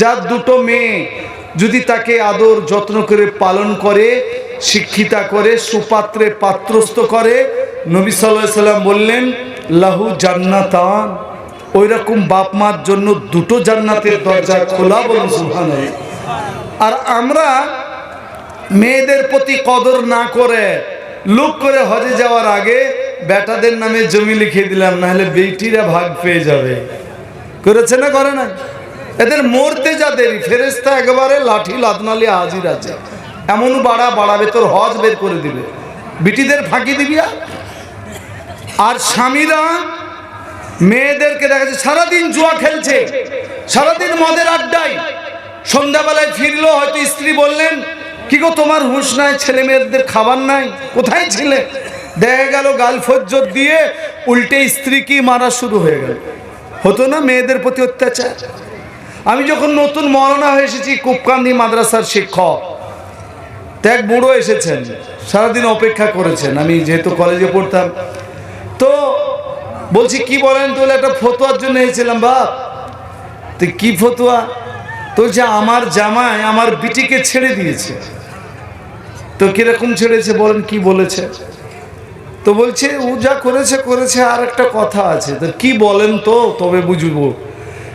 যার দুটো মেয়ে যদি তাকে আদর যত্ন করে পালন করে, শিক্ষিতা করে, সুপাত্রে পাত্রস্থ করে, নবী সাল্লাল্লাহু আলাইহি সাল্লাম বললেন লাহু জান্নাতান, ওই রকম বাপ মার জন্য দুটো জান্নাতের দরজা খোলা, বলুন সুবহানাল্লাহ। আর আমরা মেয়েদের প্রতি কদর না করে লুক করে হজে যাওয়ার আগে বেটাদের নামে জমি লিখে দিলাম, না হলে বেটিরা ভাগ পেয়ে যাবে। করেছে না করে না? এদের মরতে যা দেরি, ফেরেশতা একেবারে লাঠি লাদনালি হাজির আছে, এমন বাড়াবে তোর হজ বের করে দিবে, বিটিদের ফাঁকি দিবি। আর স্বামীরা মেয়েদেরকে দেখা যাচ্ছে সারাদিন জুয়া খেলছে, সারাদিন মদের আড্ডায়, সন্ধ্যাবেলায় ফিরলো, হয়তো স্ত্রী বললেন কি গো তোমার হুঁশ নাই, ছেলে মেয়েদের খাবার নাই, কোথায় ছিলে? দেখা গেল গাল ফজ্জত দিয়ে উল্টে স্ত্রীকে মারা শুরু হয়ে গেল। হতো না মেয়েদের প্রতি অত্যাচার? আমি যখন নতুন মওলানা হয়ে এসেছি, কুপকান্দি মাদ্রাসার শিক্ষক, এক বুড়ো এসেছেন, সারাদিন অপেক্ষা করেছেন, আমি যেহেতু কলেজে পড়তাম, তো বলছি কি বলেন, তো একটা ফতোয়ার জন্য এসেছিলাম। বাপ তো কি ফতোয়া? তো যে আমার জামাই আমার বিটিকে ছেড়ে দিয়েছে। তো কিরকম ছেড়েছে বলেন, কি বলেছে? তো বলছে ও যা করেছে করেছে, আর একটা কথা আছে। তো কি বলেন তো, তবে বুঝবো।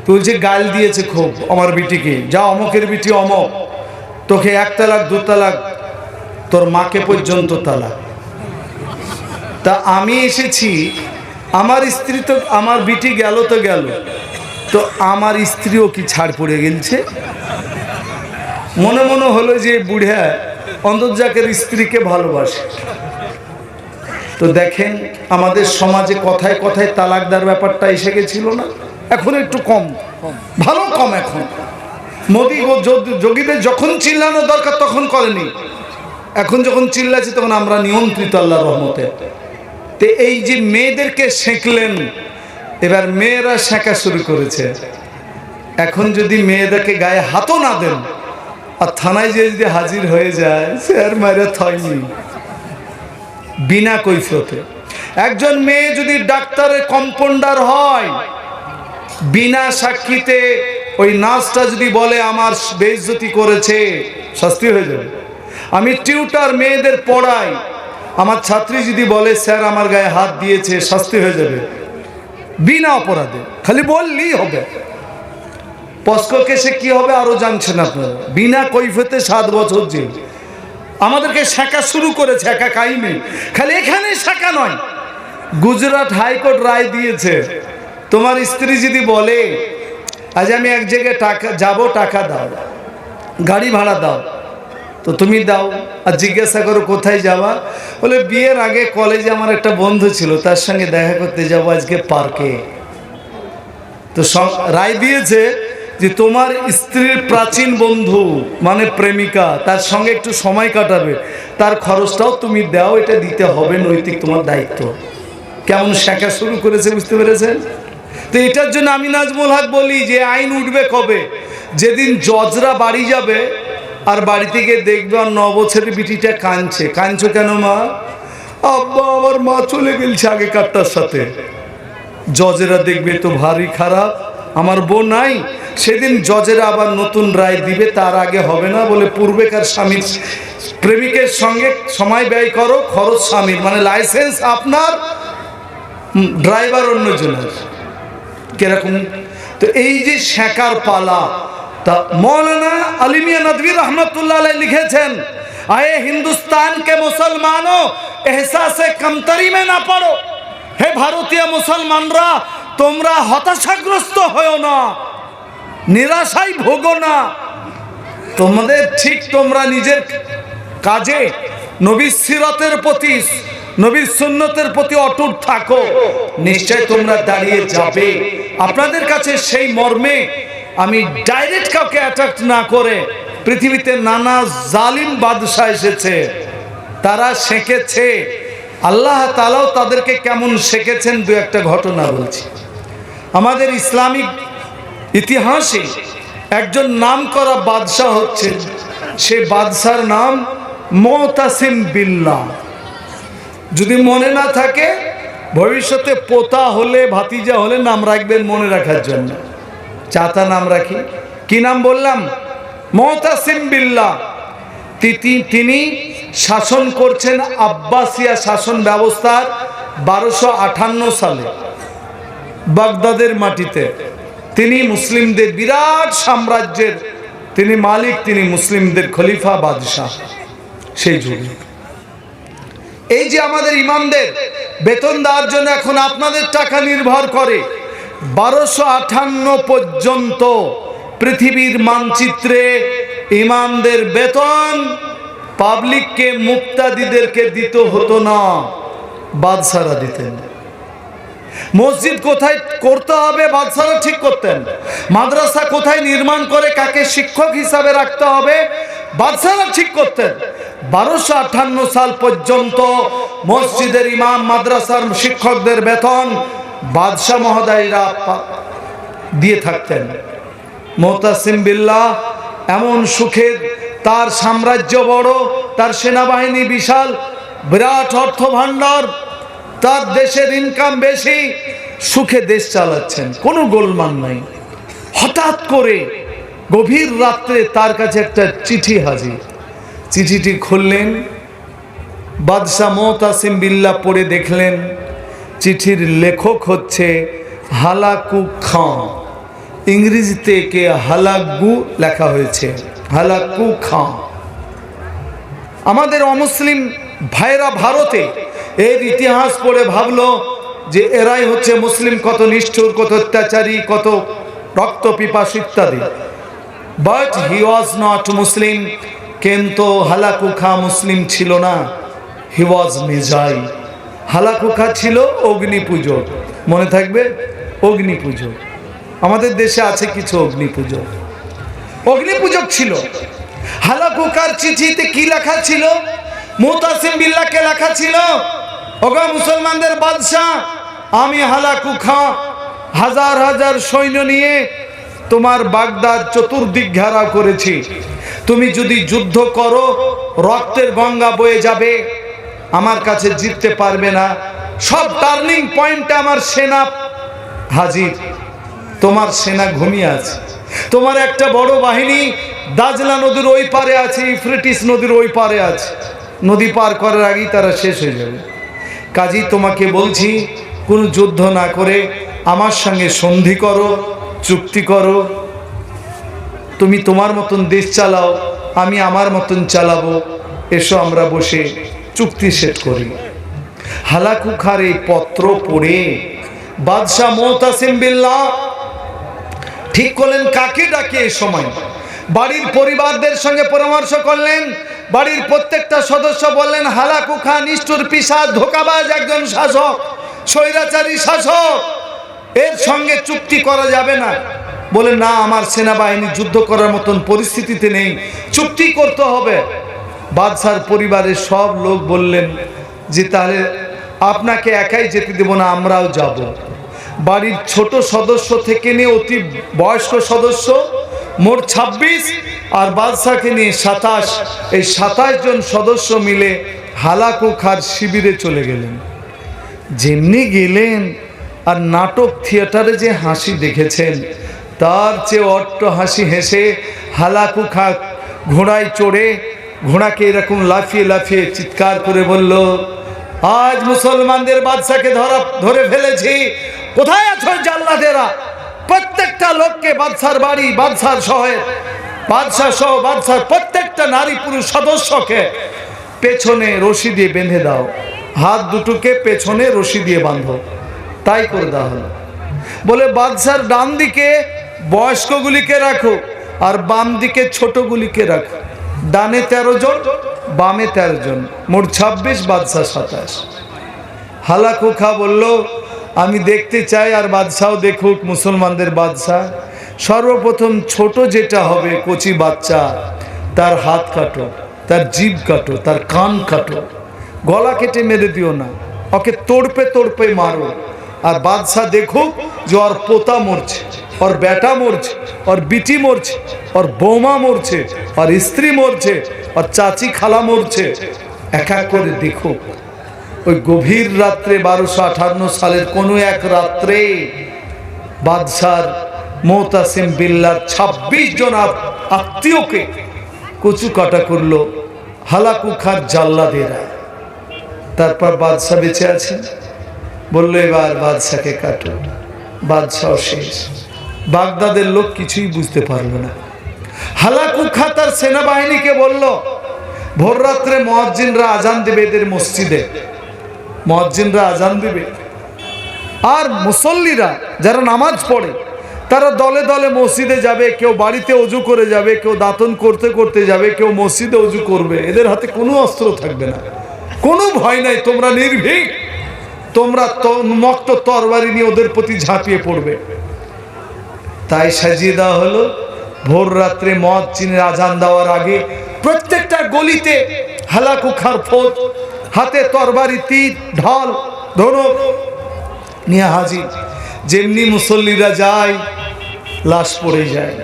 তো বলছে গাল দিয়েছে খুব আমার বিটিকে, যা অমকের বিটি অমক, তোকে 1 তালাক 2 তালাক, তোর মাকে পর্যন্ত তালাক। তা আমি এসেছি, আমার স্ত্রী তো, আমার বিটি গেল তো গেল, তো আমার স্ত্রীও কি ছাড় পড়ে গেছে? মনে মনে হলো যে বুড়া অন্তর্জাকের স্ত্রীকে ভালোবাসে। তো দেখেন আমাদের সমাজে কথায় কথায় তালাক দেওয়ার ব্যাপারটা এসে গেছিল না? এখন একটু কম, ভালো কম। এখন মোদি ও যোগীদের যখন চিল্লানো দরকার তখন করেনি, এখন যখন চিল্লাছি তখন আমরা নিয়ন্ত্রিত আল্লাহর রহমতে। তো এই যে মেয়েদেরকে শেখলেন, এবার মেয়েরা শেখা শুরু করেছে। এখন যদি মেয়েদেরকে গায়ে হাতও না দেন আর থানায় যে যদি হাজির হয়ে যায়, সে আর মায়েরা থয়নি বিনা কৈফিয়তে। একজন মেয়ে যদি ডাক্তারের কম্পাউন্ডার হয়, বিনা সাক্ষীতে ওই নার্সটা যদি বলে আমার বেইজ্জতি করেছে, শাস্তি হয়ে যাবে। আমি টিউটার মেয়েদের পড়াই, আমার ছাত্রী যদি বলে স্যার আমার গায়ে হাত দিয়েছে, শাস্তি হয়ে যাবে বিনা অপরাধে, খালি বললেই হবে। পস্কো কেসে কি হবে আরো জানছেন আপনারা, বিনা কৈফিয়তে 7 বছর জেল। আমাদেরকে শেখা শুরু করেছে, একা কাহিনী, খালি এখানে শেখা নয়। গুজরাট হাইকোর্ট রায় দিয়েছে, তোমার স্ত্রী যদি বলে আজ আমি এক জায়গায় টাকা যাবো, টাকা দাও, গাড়ি ভাড়া দাও, তো তুমি দাও, আর জিজ্ঞাসা করো কোথায় যাওয়া, বলে বিয়ের আগে কলেজে আমার একটা বন্ধু ছিল, তার সঙ্গে দেখা করতে যাবো আজকে পার্কে। তো রায় দিয়েছে যে তোমার স্ত্রীর প্রাচীন বন্ধু মানে প্রেমিকা, তার সঙ্গে একটু সময় কাটাবে, তার খরচটাও তুমি দাও, এটা দিতে হবে, নৈতিক তোমার দায়িত্ব। কেমন শেখা শুরু করেছে বুঝতে পেরেছেন? তো এটার জন্য আমি নাজমুল হক বলি যে আইন উঠবে কবে? যেদিন জজরা বাড়ি যাবে আর বাড়ি থেকে দেখবে আর 9 বছরের বিটিটা কাঁদছে। কাঁদছো কেন মা? আব্বা আমার মা চলে গেছে আগেকারটার সাথে। জজেরা দেখবে তো ভারী খারাপ, আমার বউ নাই। সেদিন জজেরা আবার নতুন রায় দিবে, তার আগে হবে না, বলে পূর্বেকার স্বামীর প্রেমিকের সঙ্গে সময় ব্যয় করো, খরচ স্বামীর, মানে লাইসেন্স আপনার, ড্রাইভার অন্যজনের। কিরকম? তো এই যে শেখার পালা, তা মৌলানা আলী মিয়া নদভী রহমতুল্লাহ আলাইহি লিখেছেন, আয়ে হিন্দুস্তান কে মুসলমানো এহসাসে কমতরি মে না পড়ো। হে ভারতীয় মুসলমানরা, তোমরা হতাশাগ্রস্ত হও না, নিরাশায় ভোগো না। তোমাদের ঠিক তোমরা নিজের কাজে নবীর সিরাতের প্রতি, নবীর সুন্নতের প্রতি অটুট থাকো, নিশ্চয় তোমরা দাঁড়িয়ে যাবে। আপনাদের কাছে সেই মর্মে আমি ডাইরেক্ট কাউকে অ্যাটাক না করে, পৃথিবীতে নানা জালিম বাদশা এসেছে, তারা শেখেছে, আল্লাহ তাআলাও তাদেরকে কেমন শেখেছেন দু একটা ঘটনা বলছি। আমাদের ইসলামিক ইতিহাসে একজন নামকরা বাদশা হচ্ছে, সে বাদশার নাম মুতাসিম বিল্লাহ। যদি মনে না থাকে, ভবিষ্যতে পোতা হলে ভাতিজা হলে নাম রাখবেন মনে রাখার জন্য। চাতা নাম রাখি, কি নাম বললাম? মুতাসিম বিল্লাহ। তিনি শাসন করছেন আব্বাসিয়া শাসন ব্যবস্থার 1258 সালে বাগদাদের মাটিতে। তিনি মুসলিমদের বিরাট সাম্রাজ্যের তিনি মালিক, তিনি মুসলিমদের খলিফা বাদশাহ সেই যুগে। এই যে আমাদের ইমামদের বেতন দেওয়ার জন্য এখন আপনাদের টাকা নির্ভর করে, 1258 পর্যন্ত পৃথিবীর মানচিত্রে ইমামদের বেতন পাবলিককে, মুক্তাদিদেরকে দিতে হতো না, বাদশারা দিতেন। মসজিদ কোথায় করতে হবে বাদশারা ঠিক করতেন। মাদ্রাসা কোথায় নির্মাণ করে কাকে শিক্ষক হিসাবে রাখতে হবে বাদশারা ঠিক করতেন। 1258 সাল পর্যন্ত মসজিদের ইমাম, মাদ্রাসার শিক্ষকদের বেতন বাদশাহ মহোদয়রা দিয়ে থাকতেন। মুতাসিম বিল্লাহ এমন সুখের, তার সাম্রাজ্য বড়, তার সেনাবাহিনী বিশাল, বিরাট অর্থ ভান্ডার, তার দেশের ইনকাম বেশি, সুখে দেশ চালাচ্ছেন, কোনো গোলমাল নাই। হঠাৎ করে গভীর রাত্রে তার কাছে একটা চিঠি হাজির। চিঠিটি খুললেন, বাদশাহ মুতাসিম বিল্লাহ পড়ে দেখলেন চিঠির লেখক হচ্ছে হালাকু খাঁ। ইংরেজিতে কে হালাকু লেখা হয়েছে, হালাকু খাঁ। আমাদের অমুসলিম ভাইরা ভারতে এর ইতিহাস পড়ে ভাবলো যে এরাই হচ্ছে মুসলিম, কত নিষ্ঠুর, কত অত্যাচারী, কত রক্ত পিপাসু ইত্যাদি। বাট হি ওয়াজ নট মুসলিম। কিন্তু হালাকু খাঁ মুসলিম ছিল না, হি ওয়াজ মেজাই। হালাকু খাঁ ছিল অগ্নি পূজক, মনে থাকবে, অগ্নি পূজক। আমাদের দেশে আছে কিছু অগ্নি পূজক, অগ্নি পূজক ছিল। হালাকু খাঁর চিঠিতে কি লেখা ছিল? মুতাসিম বিল্লাহকে লেখা ছিল, ওগো মুসলমানদের বাদশাহ, আমি হালাকু খাঁ হাজার হাজার সৈন্য নিয়ে তোমার বাগদাদ চতুর্দিক ঘেরাও করেছি। তুমি যদি যুদ্ধ করো রক্তের গঙ্গা বয়ে যাবে, আমার কাছে জিততে পারবে না। সব টার্নিং পয়েন্টে আমার সেনা হাজির, তোমার সেনা ঘুমিয়ে আছে। তোমার একটা বড় বাহিনী দাজলা নদীর ওই পারে আছে, ইউফ্রেটিস নদীর ওই পারে আছে, নদী পার করার আগেই তারা শেষ হয়ে যাবে। কাজী তোমাকে বলছি, কোনো যুদ্ধ না করে আমার সঙ্গে সন্ধি করো, চুক্তি করো। তুমি তোমার মতন দেশ চালাও, আমি আমার মতন চালাবো, এসো আমরা বসে চুক্তি শেষ করি। হালাকু খাঁর এই পত্র পড়ে বাদশাহ মুতাসিম বিল্লাহ ঠিক করলেন কাকে ডাকে। এই সময় বাড়ির পরিবারদের সঙ্গে পরামর্শ করলেন। বাড়ির প্রত্যেকটা সদস্য বললেন, হালাকু খাঁ নিষ্ঠুর, পিশাচ, ধোঁকাবাজ একজন শাসক, স্বৈরাচারী শাসক, এর সঙ্গে চুক্তি করা যাবে না। বলে না, আমার সেনাবাহিনী যুদ্ধ করার মতন পরিস্থিতিতে নেই, চুক্তি করতে হবে। বাদশার পরিবারের সব লোক বললেন যে তাহলে আপনাকে একাই যেতে দেব না, আমরাও যাব। বাড়ির ছোট সদস্য থেকে নিয়ে অতি বয়স্ক সদস্য মোট 26 আর বাদশাকে নিয়ে 27, এই 27 জন সদস্য মিলে হালাকু খাঁর শিবিরে চলে গেলেন। যেমনি গেলেন আর নাটক থিয়েটারে যে হাসি দেখেছেন তার চেয়ে অট্ট হাসি হেসে হালাকু খাঁ ঘোড়ায় চড়ে, ঘোড়াকে এরকম লাফিয়ে লাফিয়ে চিৎকার করে বলল, আজ মুসলমানদের বাদশাকে ধরে ফেলেছি, কোথায় আছো জাল্লাদেরা? প্রত্যেকটা লোককে, বাদশার বাড়ি, বাদশার শহর, বাদশাহ সহ বাদশার প্রত্যেকটা নারী পুরুষ সদস্যকে পেছনে রশি দিয়ে বেঁধে দাও, হাত দুটোকে পেছনে রশি দিয়ে বাঁধো। তাই করে দেওয়া হলো। বলে বাদশার ডান দিকে বয়স্কগুলিকে রাখো আর বাম দিকে ছোটগুলিকে রাখো। ডানে 13 জন, বামে 13 জন, মোট 26, বাদশাহ 27। হালাকু খাঁ বলল, আমি দেখতে চাই আর বাদশাও দেখুক মুসলমানদের বাদশাহ। সর্বপ্রথম ছোট যেটা হবে, কচি বাচ্চা, তার হাত কাটো, তার জিভ কাটো, তার কান কাটো, গলা কেটে মেরে দিও না, ওকে তোড়পে তোড়পে মারো। আর বাদশাহ দেখুক যে ওর পোতা মরছে, ওর বেটা মরছে, ওর বিটি মরছে, ওর বৌমা মরছে, ওর স্ত্রী মরছে, ওর চাচি খালা মরছে, এক এক করে দেখুক। ওই গভীর রাত্রে 1258 সালের কোনো এক রাত্রে বাদশার মুতাসিম বিল্লাহ 26 জন আত্মীয়কে কচু কাটা করলো হালাকু খার জাল্লাদেরা। তারপর বাদশা বেঁচে আছেন, বললো এবার বাদশাকে কাটো। বাদশাও শেষ। বাগদাদের লোক কিছুই বুঝতে পারলো না। হালাকু খা তার সেনাবাহিনীকে বলল, ভোর রাত্রে মুয়াজ্জিনরা আজান দেবে এদের মসজিদে, মুয়াজ্জিনরা আজান দেবে, আর মুসল্লিরা যারা নামাজ পড়ে তারা দলে দলে মসজিদে যাবে। কেউ বাড়িতে অজু করে যাবে, কেউ দাঁতন করতে করতে যাবে, কেউ মসজিদে অজু করবে। এদের হাতে কোনো অস্ত্র থাকবে না, কোনো ভয় নাই, তোমরা নির্ভীক, তোমরা মুক্ত তরবারি নিয়ে ওদের প্রতি ঝাঁপিয়ে পড়বে। তাই সাজিয়ে দেওয়া হলো, ভোর রাত্রে মুয়াজ্জিনের আজান দেওয়ার আগে প্রত্যেকটা গলিতে হালাকু খার ফৌজ, হাতে তরবারি, তীর, ঢাল, ধনুক নিয়ে হাজির। যেমনি মুসল্লিরা যায়, লাশ পড়ে যায়।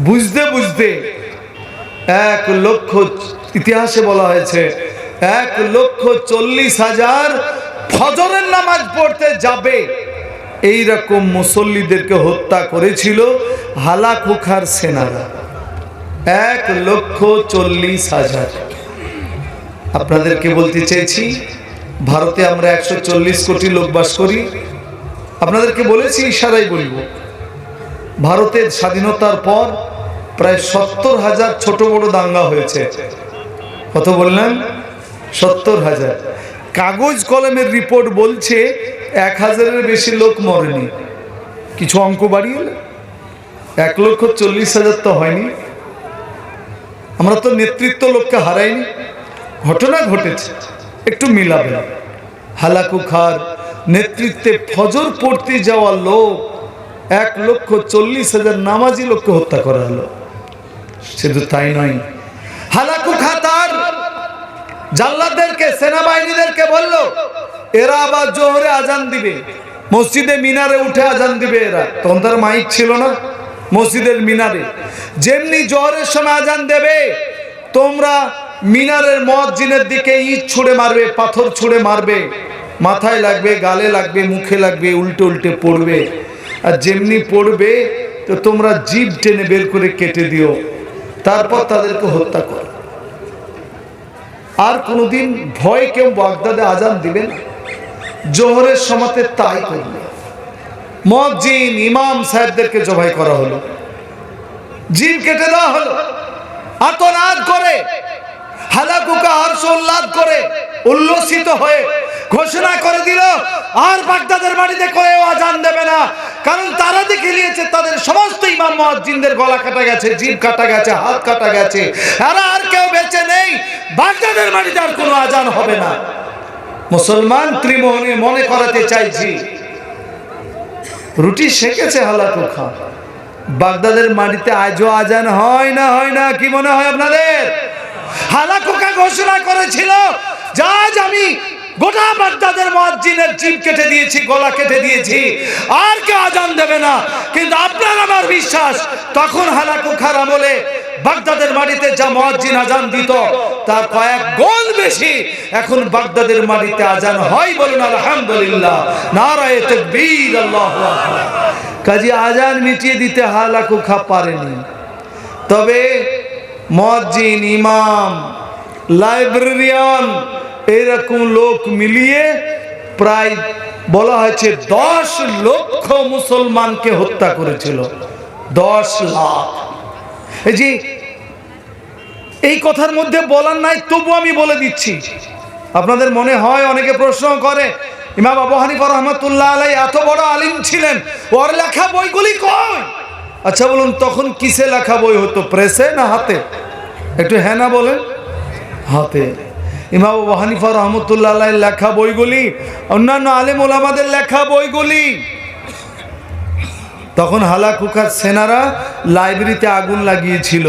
বুঝতে বুঝতে 1 লক্ষ, ইতিহাসে বলা হয়েছে 1,40,000 ফজরের নামাজ পড়তে যাবে এইরকম মুসল্লিদেরকে হত্যা করেছিল হালাকু খার সেনারা। 1,40,000। আপনাদেরকে বলতে চাইছি, ভারতে আমরা 140 কোটি লোক বাস করি। আপনাদেরকে বলেছি, ইশারাই বলবো, ভারতের স্বাধীনতার পর প্রায় 70,000 ছোট বড় দাঙ্গা হয়েছে। কত বললাম? 70,000। কাগজ কলমের রিপোর্ট বলছে 1,000-এর বেশি লোক মরেনি। কিছু অঙ্ক বাড়িয়ে 1,40,000 তো হয়নি। আমরা তো নেতৃত্ব লোককে হারাইনি, ঘটনা ঘটেছে, একটু মিলাবে। হালাকু খার নেতৃত্বে ফজর পড়তে যাওয়া লোক 1,40,000 নামাজি লোককে হত্যা করা হলো। শুধু তাই নয়, হালাকু খা তার জাল্লাদদেরকে, সেনাবাহিনীদেরকে বলল, এরা আবার জোহরে আজান দিবে, মসজিদে মিনারে উঠে আজান দিবে। এরা তখন তার মাইক ছিল না, মসজিদের মিনারে যেমনি জোহরের সময় আজান দেবে, তোমরা মিনারের মুয়াজ্জিনের দিকে ইট ছুঁড়ে মারবে, পাথর ছুঁড়ে মারবে, মাথায় লাগবে, গালে লাগবে, মুখে লাগবে, উল্টে উল্টে পড়বে। আর যেমনি পড়বে তো তোমরা জিভ টেনে বের করে কেটে দিও, তারপর তাদেরকে হত্যা করো। আর কোনোদিন ভয় কেউ বাগদাদে আজান দিবে না। জোহরের সময়তে তাই করবে। মুয়াজ্জিন ইমাম সাহেবদেরকে জবাই করা হলো, জিভ কেটে দেওয়া হলো। আতনাদ করে হালাকু খা হর্ষোল্লাস করে উল্লসিত হয়ে ঘোষণা করে দিল, আর বাগদাদের বাড়িতে কেউ আজান দেবে না। কারণ তারা দেখে নিয়েছে তাদের সমস্ত ইমাম মুয়াজ্জিনদের গলা কাটা গেছে, জিভ কাটা গেছে, হাত কাটা গেছে, আর কেউ বেঁচে নেই। বাগদাদের বাড়িতে আর কোনো আজান হবে না। মুসলমান ত্রিমোহনী মনে করাতে চাইছি, রুটি সেকেছে হালাকু খা। বাগদাদের মাটিতে আজও আজান হয় না, হয় না? কি মনে হয় আপনাদের? হালাকু খা ঘোষণা করেছিল, যে আজ আমি গোটা বাগদাদের মুয়াজ্জিনের জিভ কেটে দিয়েছি, গলা কেটে দিয়েছি, আর কেউ আজান দেবে না। কিন্তু আপনার আমার বিশ্বাস, তখন হালাকু খার আমলে বাগদাদের মাটিতে যা মুয়াজ্জিন আজান দিত তার কয়েক গুণ বেশি এখন বাগদাদের মাটিতে আজান হয়। বলুন আলহামদুলিল্লাহ, নারায়ে তাকবীর, আল্লাহু আকবার। কাজী আজান মিটিয়ে দিতে হালাকু খা পারেনি। তবে মুয়াজ্জিন, ইমাম, লাইব্রেরিয়ান এরকম লোক মিলিয়ে প্রায় বলা হয়েছে 10 লক্ষ মুসলমানকে হত্যা করেছিল। 10 লাখ। এই যে এই কথার মধ্যে বলার নাই, তবু আমি বলে দিচ্ছি। আপনাদের মনে হয়, অনেকে প্রশ্ন করে, ইমাম আবু হানিফা রাহমাতুল্লাহ আলাইহি এত বড় আলিম ছিলেন, ওর লেখা বইগুলি কই? আচ্ছা বলুন, তখন কিসে লেখা বই হতো, প্রেসে না হাতে? একটু হ্যাঁ না বলেন। হাতে। ইমাম আবু হানিফা রাহমাতুল্লাহ আলাইহির লেখা বইগুলি, অন্যান্য আলেম ওলামাদের লেখা বইগুলি, তখন হালাকু খার সেনারা লাইব্রেরিতে আগুন লাগিয়েছিল।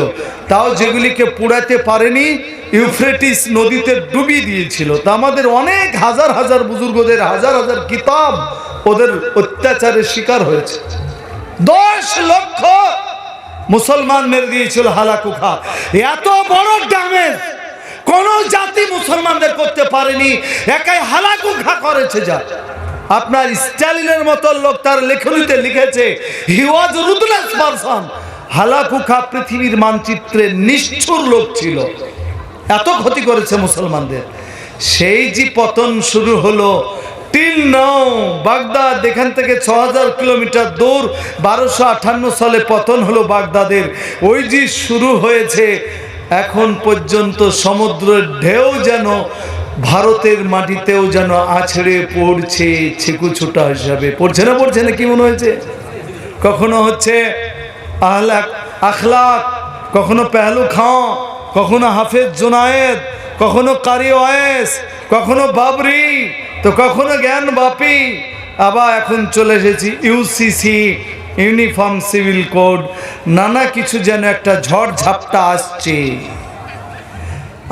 তাও যেগুলিকে পুড়াতে পারেনি, ইউফ্রেটিস নদীতে ডুবিয়ে দিয়েছিল। তা আমাদের অনেক হাজার হাজার বুজুর্গদের হাজার হাজার কিতাব ওদের অত্যাচারের শিকার হয়েছে। 10 লক্ষ মুসলমান মেরে দিয়েছিল হালাকু খা। এত বড় ড্যামেজ কোন জাতি মুসলমানদের করতে পারেনি, একাই হালাকু খা করেছে। যা আপনার স্ট্যালিনের মতো লোক তার লেখনীতে লিখেছে হি ওয়াজ রুথলেস পারসন। হালাকু খা পৃথিবীর মানচিত্রে নিষ্ঠুর লোক ছিল, এত ক্ষতি করেছে মুসলমানদের। সেই যে পতন শুরু হলো টিল নাও, বাগদাদ এখান থেকে 6000 কিলোমিটার দূর, 1258 সালে পতন হলো বাগদাদের। ওই যে শুরু হয়েছে এখন পর্যন্ত সমুদ্রের ঢেউ যেন ভারতের মাটিতেও যেন আছড়ে পড়ছে, ছিকুছুটা হিসাবে পড়ছে না, পড়ছে না? কি মনে হয়েছে? কখনো হচ্ছে আখলাক, কখনো পেহলু খাঁ, কখনো হাফেজ জুনায়েদ, কখনো কারি ওয়েস, কখনো বাবরি, তো কখনো জ্ঞান বাপি, আবার এখন চলে এসেছি ইউসিসি, ইউনিফর্ম সিভিল কোড, নানা কিছু যেন একটা ঝড় ঝাপটা আসছে।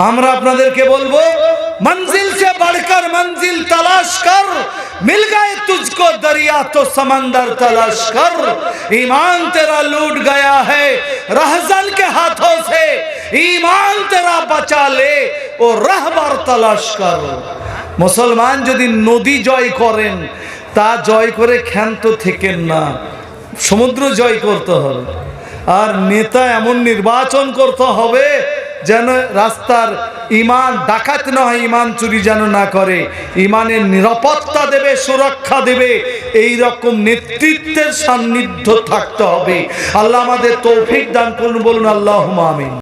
আমরা আপনাদেরকে বলবো मंजिल से बढ़कर मंजिल तलाश कर, मिल गए तुझको दरिया तो समंदर तलाश कर, ईमान तेरा लूट गया है रहज़न के हाथों से, ईमान तेरा बचा ले ओ रहबर तलाश कर। मुसलमान यदि नदी जय करें ता जय करे क्षाন্ত থেকেন না, সমুদ্র জয় করতে হবে। আর নেতা এমন নির্বাচন করতে হবে যেন রাস্তার ইমান ডাকাত না হয়, ইমান চুরি যেন না করে, ইমানের নিরাপত্তা দেবে, সুরক্ষা দেবে, এই রকম নেতৃত্বের সান্নিধ্য থাকতে হবে। আল্লাহ আমাদের তৌফিক দান করুন, বলুন আল্লাহুম্মা আমিন।